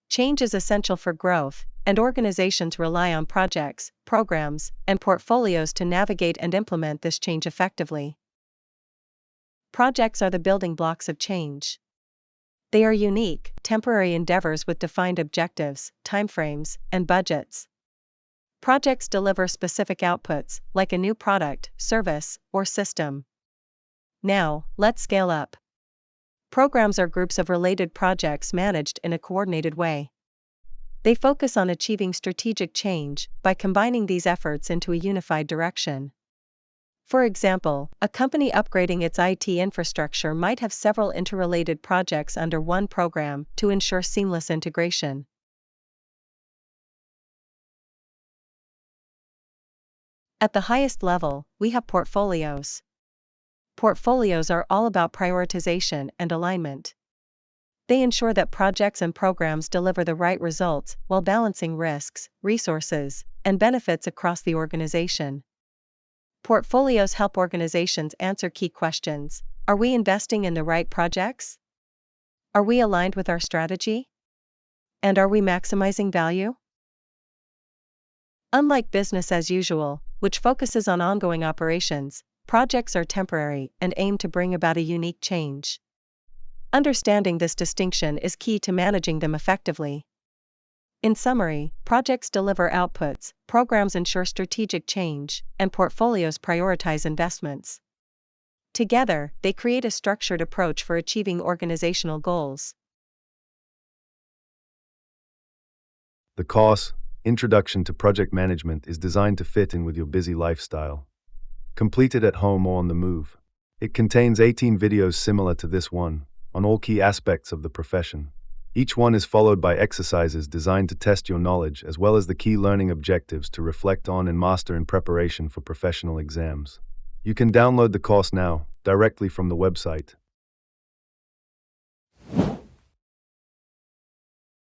Change is essential for growth, and organizations rely on projects, programs, and portfolios to navigate and implement this change effectively. Projects are the building blocks of change. They are unique, temporary endeavors with defined objectives, timeframes, and budgets. Projects deliver specific outputs, like a new product, service, or system. Now, let's scale up. Programs are groups of related projects managed in a coordinated way. They focus on achieving strategic change by combining these efforts into a unified direction. For example, a company upgrading its IT infrastructure might have several interrelated projects under one program to ensure seamless integration. At the highest level, we have portfolios. Portfolios are all about prioritization and alignment. They ensure that projects and programs deliver the right results while balancing risks, resources, and benefits across the organization. Portfolios help organizations answer key questions. Are we investing in the right projects? Are we aligned with our strategy? And are we maximizing value? Unlike business as usual, which focuses on ongoing operations, projects are temporary and aim to bring about a unique change. Understanding this distinction is key to managing them effectively. In summary, projects deliver outputs, programs ensure strategic change, and portfolios prioritize investments. Together, they create a structured approach for achieving organizational goals. The course, Introduction to Project Management, is designed to fit in with your busy lifestyle. Complete it at home or on the move. It contains 18 videos similar to this one, on all key aspects of the profession. Each one is followed by exercises designed to test your knowledge as well as the key learning objectives to reflect on and master in preparation for professional exams. You can download the course now, directly from the website.